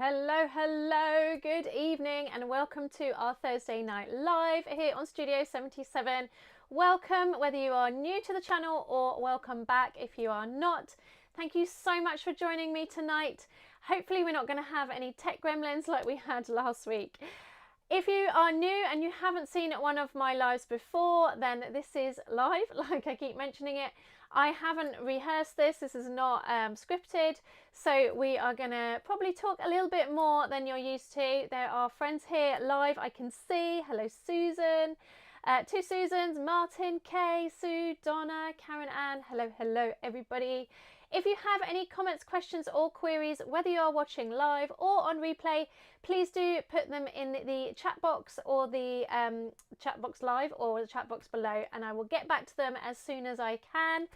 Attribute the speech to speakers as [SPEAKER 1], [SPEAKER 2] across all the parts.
[SPEAKER 1] Hello, hello, good evening and welcome to our Thursday night live here on Studio 77. Welcome whether you are new to the channel or welcome back if you are not. Thank you so much for joining me tonight. Hopefully we're not going to have any tech gremlins like we had last week. If you are new and you haven't seen one of my lives before, then this is live, like I keep mentioning it. I haven't rehearsed this is not scripted, so we are going to probably talk a little bit more than you're used to. There are friends here live I can see. Hello Susan, two Susans, Martin, Kay, Sue, Donna, Karen Ann. Hello everybody. If you have any comments, questions or queries, whether you are watching live or on replay, please do put them in the chat box or the chat box live or the chat box below, and I will get back to them as soon as I can.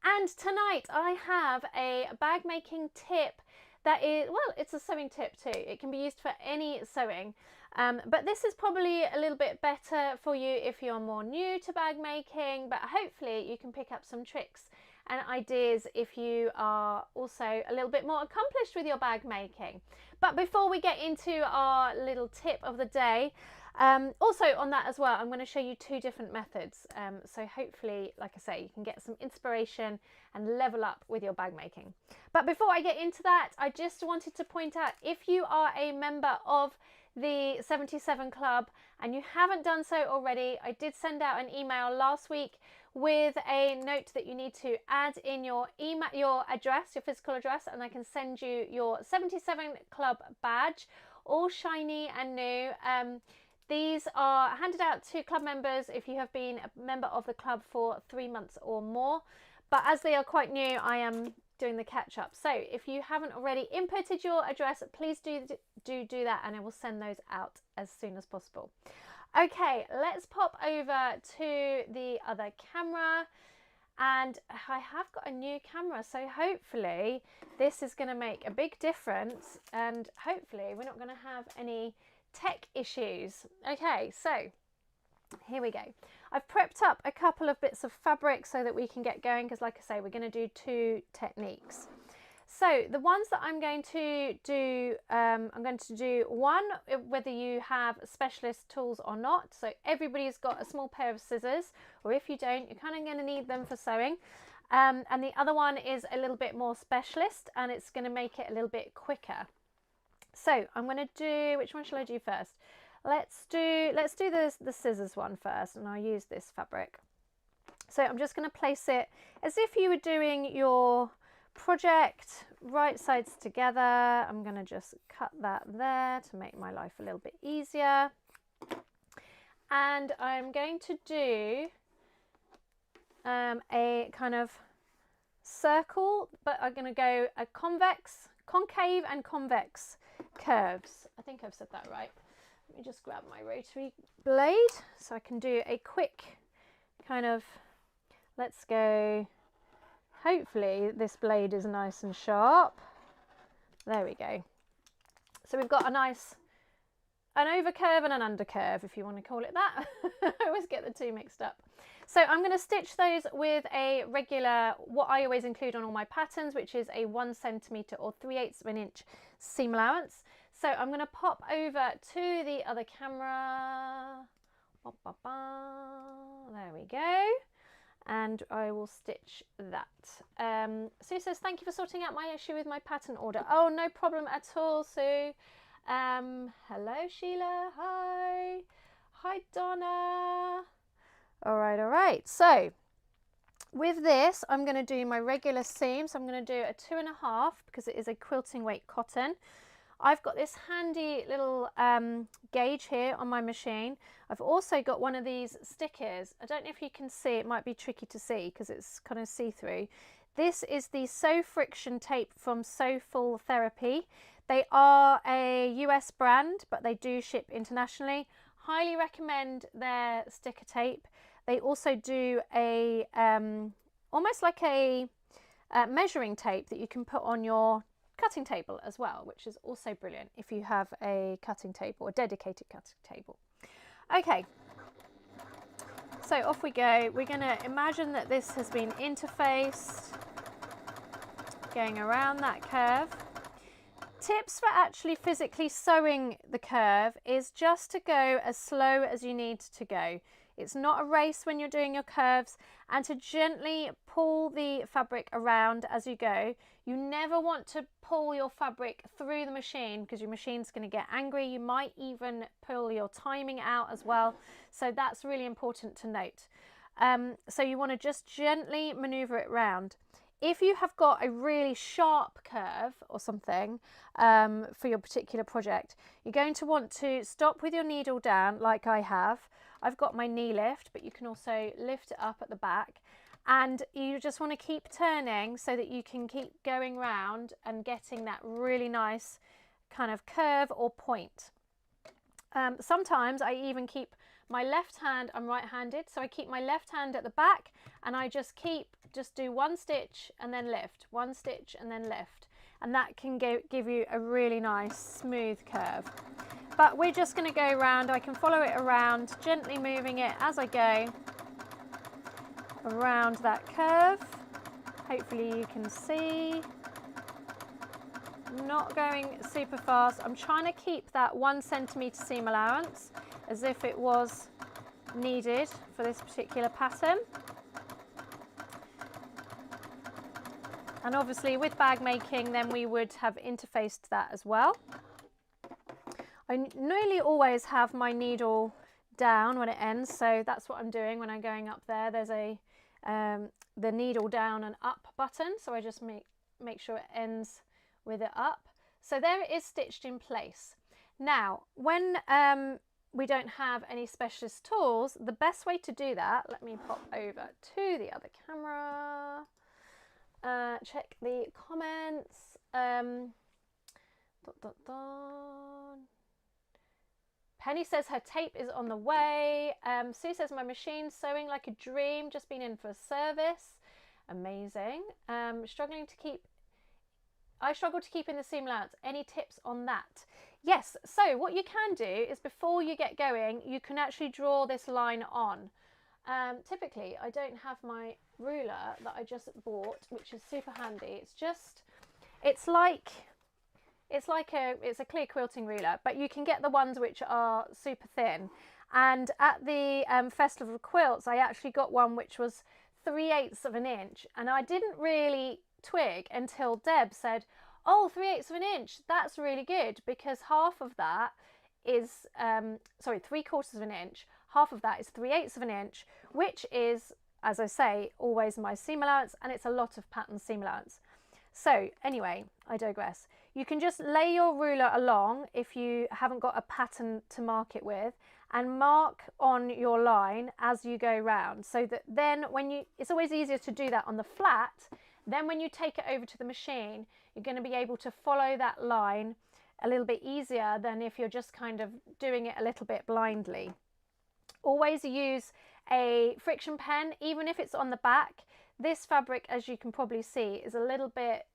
[SPEAKER 1] And tonight I have a bag making tip that is, well, it's a sewing tip too. It can be used for any sewing. But this is probably a little bit better for you if you're more new to bag making, but hopefully you can pick up some tricks and ideas if you are also a little bit more accomplished with your bag making. But before we get into our little tip of the day, also on that as well, I'm going to show you two different methods. So hopefully, like I say, you can get some inspiration and level up with your bag making. But before I get into that, I just wanted to point out, if you are a member of the 77 Club and you haven't done so already, I did send out an email last week with a note that you need to add in your email, your address, your physical address, and I can send you your 77 Club badge, all shiny and new. These are handed out to club members if you have been a member of the club for 3 months or more. But as they are quite new, I am doing the catch up. So if you haven't already inputted your address, please do that, and I will send those out as soon as possible. Okay, let's pop over to the other camera, and I have got a new camera, so hopefully this is going to make a big difference and hopefully we're not going to have any tech issues. Okay, so here we go. I've prepped up a couple of bits of fabric so that we can get going, because like I say, we're going to do two techniques. So the ones that I'm going to do, one, whether you have specialist tools or not. So everybody's got a small pair of scissors, or if you don't, you're kind of going to need them for sewing. And the other one is a little bit more specialist, and it's going to make it a little bit quicker. So I'm going to do, which one shall I do first? Let's do the scissors one first, and I'll use this fabric. So I'm just going to place it as if you were doing your project, right sides together. I'm going to just cut that there to make my life a little bit easier. And I'm going to do a kind of circle, but I'm going to go a concave and convex curves. I think I've said that right. Let me just grab my rotary blade so I can do a quick kind of, let's go. Hopefully this blade is nice and sharp. There we go. So we've got an overcurve and an undercurve, if you want to call it that. I always get the two mixed up. So I'm going to stitch those with a regular, what I always include on all my patterns, which is a 1 centimetre or 3/8 of an inch seam allowance. So I'm going to pop over to the other camera. There we go. And I will stitch that. Sue says, thank you for sorting out my issue with my pattern order. Oh, no problem at all, Sue. Hello, Sheila. Hi, Donna. All right. So with this, I'm going to do my regular seam. So I'm going to do a 2.5 because it is a quilting weight cotton. I've got this handy little gauge here on my machine. I've also got one of these stickers. I don't know if you can see, it might be tricky to see because it's kind of see-through. This is the Sew Friction tape from Sewful Therapy. They are a US brand, but they do ship internationally. Highly recommend their sticker tape. They also do a almost like a measuring tape that you can put on your cutting table as well, which is also brilliant if you have a cutting table or a dedicated cutting table. Okay, so off we go. We're going to imagine that this has been interfaced, going around that curve. Tips for actually physically sewing the curve is just to go as slow as you need to go. It's not a race when you're doing your curves, and to gently pull the fabric around as you go. You never want to pull your fabric through the machine because your machine's going to get angry. You might even pull your timing out as well. So that's really important to note. So you want to just gently maneuver it around. If you have got a really sharp curve or something for your particular project, you're going to want to stop with your needle down like I have. I've got my knee lift, but you can also lift it up at the back, and you just want to keep turning so that you can keep going round and getting that really nice kind of curve or point. Sometimes I even keep my left hand, I'm right-handed, so I keep my left hand at the back and I just do one stitch and then lift, one stitch and then lift, and that can give you a really nice smooth curve. But we're just going to go around. I can follow it around, gently moving it as I go around that curve. Hopefully you can see. Not going super fast. I'm trying to keep that 1 centimetre seam allowance as if it was needed for this particular pattern. And obviously with bag making, then we would have interfaced that as well. I nearly always have my needle down when it ends, so that's what I'm doing when I'm going up there. There's the needle down and up button, so I just make sure it ends with it up. So there it is stitched in place. Now, when we don't have any specialist tools, the best way to do that, let me pop over to the other camera, check the comments. Penny says her tape is on the way. Sue says my machine's sewing like a dream, just been in for a service. Amazing. I struggle to keep in the seam allowance. Any tips on that? Yes, so what you can do is before you get going, you can actually draw this line on. Typically, I don't have my ruler that I just bought, which is super handy. It's a clear quilting ruler, but you can get the ones which are super thin. And at the Festival of Quilts, I actually got one which was 3/8 of an inch, and I didn't really twig until Deb said, oh, 3/8 of an inch, that's really good, because half of that is 3/4 of an inch, half of that is 3/8 of an inch, which is, as I say, always my seam allowance, and it's a lot of pattern seam allowance. So anyway, I digress. You can just lay your ruler along if you haven't got a pattern to mark it with, and mark on your line as you go round, so that then it's always easier to do that on the flat. Then when you take it over to the machine, you're going to be able to follow that line a little bit easier than if you're just kind of doing it a little bit blindly. Always use a friction pen, even if it's on the back. This fabric, as you can probably see, is a little bit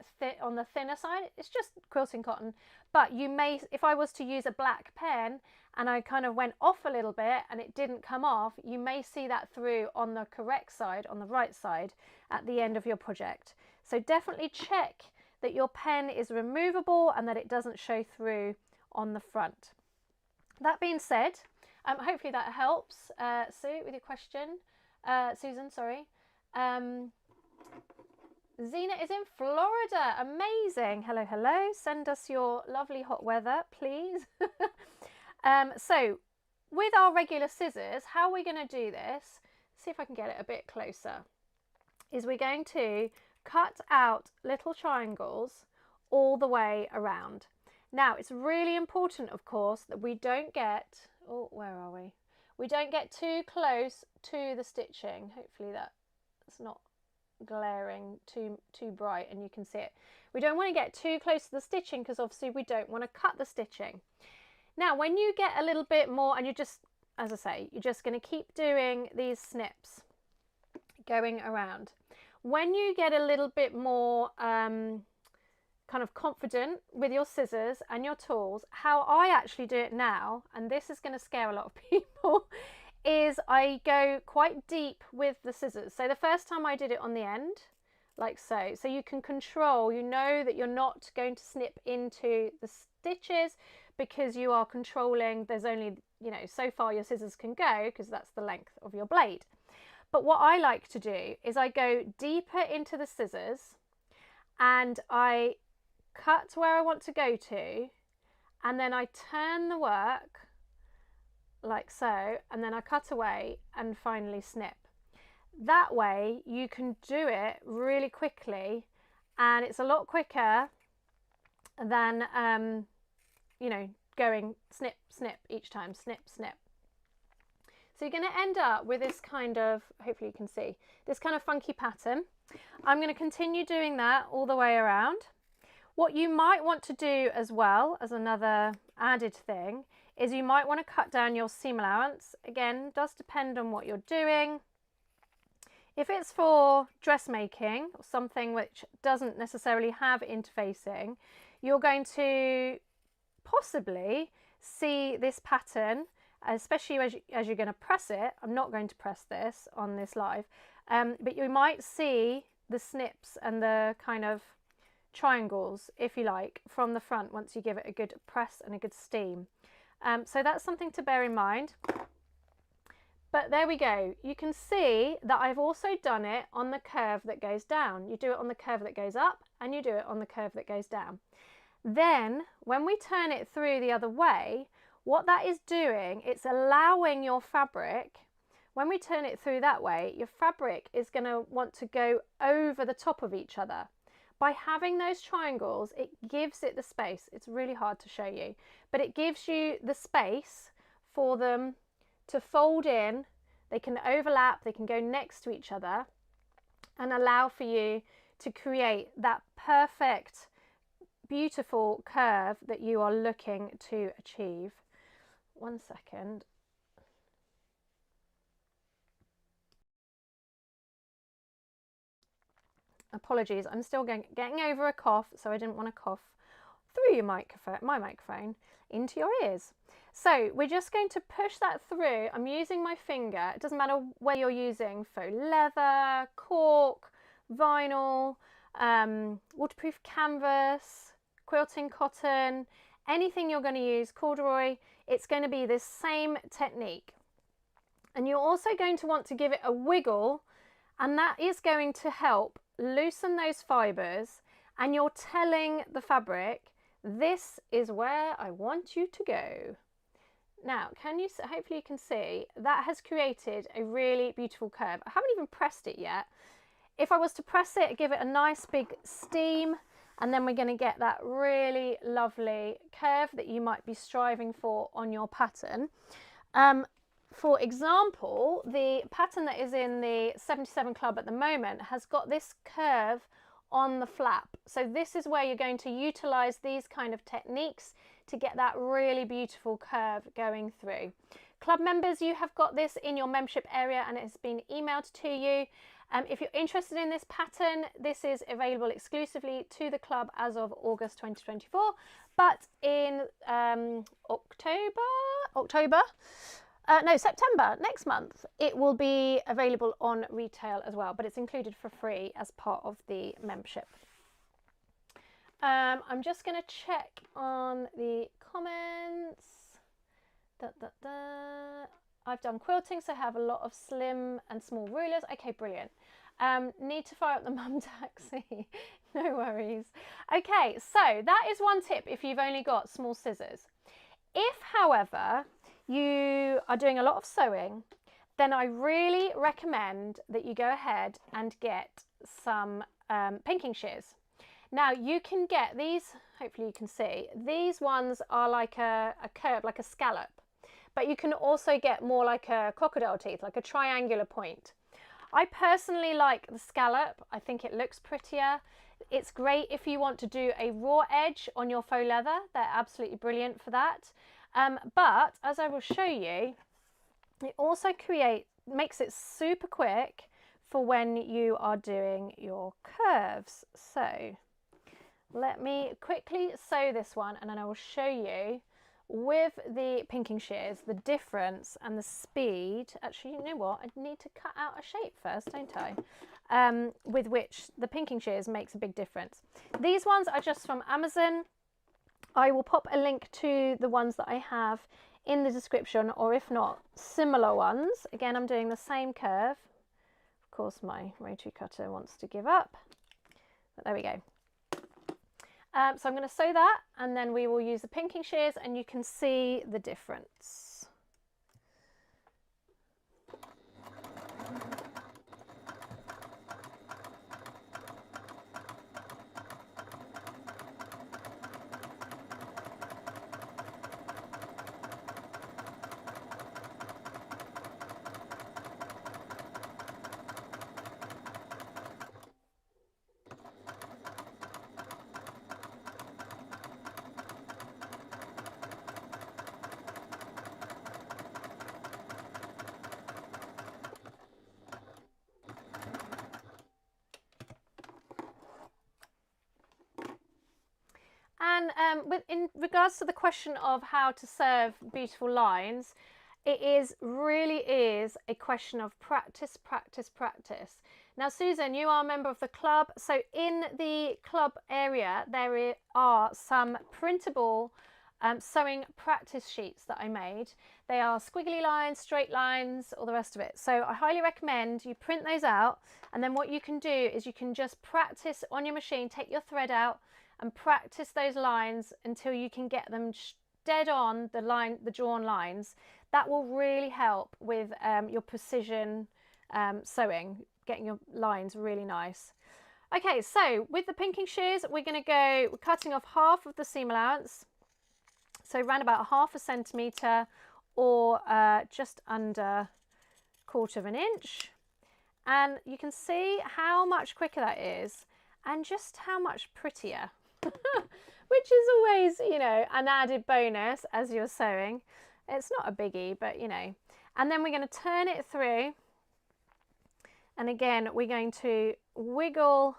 [SPEAKER 1] on the thinner side. It's just quilting cotton, but you may, if I was to use a black pen and I kind of went off a little bit and it didn't come off, you may see that through on the correct side, on the right side at the end of your project. So definitely check that your pen is removable and that it doesn't show through on the front. That being said, hopefully that helps, Sue, with your question. Susan, sorry. Zena is in Florida. Amazing. Hello, hello. Send us your lovely hot weather, please. So with our regular scissors, how we're going to do this, see if I can get it a bit closer, is we're going to cut out little triangles all the way around. Now, it's really important, of course, that we don't get, oh, where are we? We don't get too close to the stitching. Hopefully that's not glaring too bright and you can see it. We don't want to get too close to the stitching because obviously we don't want to cut the stitching. Now, when you get a little bit more, and you're just, as I say, you're just going to keep doing these snips going around. When you get a little bit more kind of confident with your scissors and your tools, how I actually do it now, and this is going to scare a lot of people, is I go quite deep with the scissors. So the first time I did it on the end, like so. So you can control, you know that you're not going to snip into the stitches because you are controlling, there's only, you know, so far your scissors can go because that's the length of your blade. But what I like to do is I go deeper into the scissors and I cut where I want to go to, and then I turn the work like so, and then I cut away and finally snip. That way you can do it really quickly, and it's a lot quicker than you know, going snip snip each time, snip snip. So you're going to end up with this kind of, hopefully you can see, this kind of funky pattern. I'm going to continue doing that all the way around. What you might want to do as well as another added thing is you might want to cut down your seam allowance. Again, does depend on what you're doing. If it's for dressmaking or something which doesn't necessarily have interfacing, you're going to possibly see this pattern, especially as you're going to press it. I'm not going to press this on this live, but you might see the snips and the kind of triangles, if you like, from the front once you give it a good press and a good steam. So that's something to bear in mind. But there we go. You can see that I've also done it on the curve that goes down. You do it on the curve that goes up, and you do it on the curve that goes down. Then when we turn it through the other way, what that is doing, it's allowing your fabric, when we turn it through that way, your fabric is going to want to go over the top of each other. By having those triangles, it gives it the space. It's really hard to show you, but it gives you the space for them to fold in. They can overlap, they can go next to each other and allow for you to create that perfect, beautiful curve that you are looking to achieve. One second. Apologies, I'm still getting over a cough, so I didn't want to cough through your microphone, my microphone, into your ears. So we're just going to push that through. I'm using my finger. It doesn't matter whether you're using faux leather, cork, vinyl, waterproof canvas, quilting cotton, anything you're going to use, corduroy, it's going to be this same technique. And you're also going to want to give it a wiggle, and that is going to help loosen those fibres, and you're telling the fabric, this is where I want you to go. Now, hopefully you can see, that has created a really beautiful curve. I haven't even pressed it yet. If I was to press it, give it a nice big steam, and then we're going to get that really lovely curve that you might be striving for on your pattern. For example, the pattern that is in the 77 Club at the moment has got this curve on the flap. So this is where you're going to utilize these kind of techniques to get that really beautiful curve going through. Club members, you have got this in your membership area and it has been emailed to you. If you're interested in this pattern, this is available exclusively to the club as of August 2024, but in September next month, it will be available on retail as well, but it's included for free as part of the membership. I'm just going to check on the comments. I've done quilting, so I have a lot of slim and small rulers. Okay, brilliant. Need to fire up the mum taxi. No worries. Okay, so that is one tip if you've only got small scissors. If, however, you are doing a lot of sewing, then I really recommend that you go ahead and get some pinking shears. Now you can get these, hopefully you can see, these ones are like a curve, like a scallop, but you can also get more like a crocodile teeth, like a triangular point. I personally like the scallop. I think it looks prettier. It's great if you want to do a raw edge on your faux leather. They're absolutely brilliant for that. But as I will show you, it also makes it super quick for when you are doing your curves. So let me quickly sew this one and then I will show you with the pinking shears, the difference and the speed, actually, you know what, I need to cut out a shape first, don't I? With which the pinking shears makes a big difference. These ones are just from Amazon. I will pop a link to the ones that I have in the description, or if not, similar ones. Again, I'm doing the same curve. Of course, my rotary cutter wants to give up, but there we go. So I'm going to sew that, and then we will use the pinking shears, and you can see the difference. And in regards to the question of how to serve beautiful lines, it really is a question of practice, practice, practice. Now, Susan, you are a member of the club. So in the club area, there are some printable sewing practice sheets that I made. They are squiggly lines, straight lines, all the rest of it. So I highly recommend you print those out. And then what you can do is you can just practice on your machine, take your thread out, and practice those lines until you can get them dead on the drawn lines. That will really help with your precision sewing, getting your lines really nice. Okay, so with the pinking shears, we're cutting off half of the seam allowance. So around about 1/2 centimetre or just under 1/4 inch. And you can see how much quicker that is and just how much prettier. Which is always, you know, an added bonus as you're sewing. It's not a biggie, but you know. And then we're going to turn it through, and again we're going to wiggle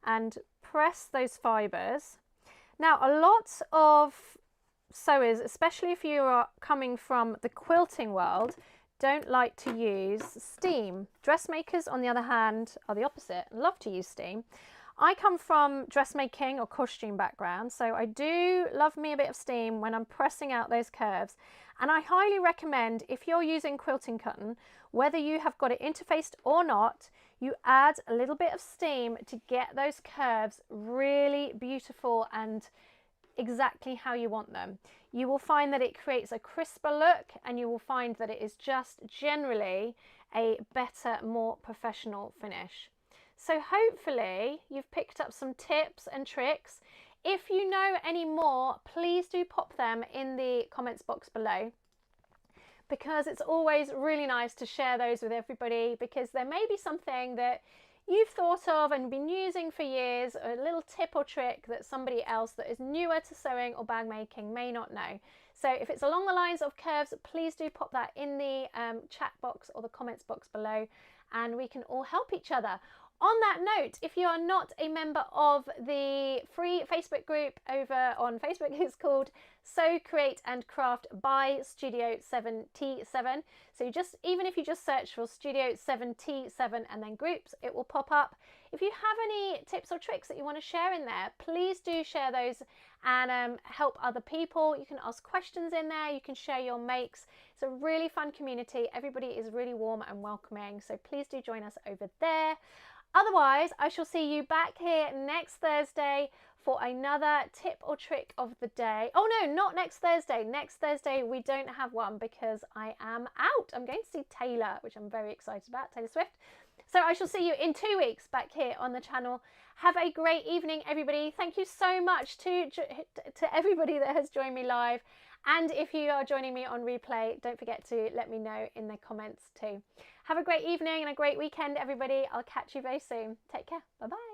[SPEAKER 1] and press those fibres. Now, a lot of sewers, especially if you are coming from the quilting world, don't like to use steam. Dressmakers, on the other hand, are the opposite, love to use steam. I come from dressmaking or costume background, so I do love me a bit of steam when I'm pressing out those curves. And I highly recommend, if you're using quilting cotton, whether you have got it interfaced or not, you add a little bit of steam to get those curves really beautiful and exactly how you want them. You will find that it creates a crisper look, and you will find that it is just generally a better, more professional finish. So hopefully you've picked up some tips and tricks. If you know any more, please do pop them in the comments box below, because it's always really nice to share those with everybody, because there may be something that you've thought of and been using for years, or a little tip or trick that somebody else that is newer to sewing or bag making may not know. So if it's along the lines of curves, please do pop that in the chat box or the comments box below, and we can all help each other. On that note, if you are not a member of the free Facebook group over on Facebook, it's called Sew, Create and Craft by Studio 7T7. So even if you just search for Studio 7T7 and then groups, it will pop up. If you have any tips or tricks that you want to share in there, please do share those and help other people. You can ask questions in there, you can share your makes. It's a really fun community. Everybody is really warm and welcoming, so please do join us over there. Otherwise, I shall see you back here next Thursday for another tip or trick of the day. Oh no, not next Thursday. Next Thursday we don't have one because I am out. I'm going to see Taylor, which I'm very excited about, Taylor Swift. So I shall see you in 2 weeks back here on the channel. Have a great evening, everybody. Thank you so much to everybody that has joined me live. And if you are joining me on replay, don't forget to let me know in the comments too. Have a great evening and a great weekend, everybody. I'll catch you very soon. Take care. Bye-bye.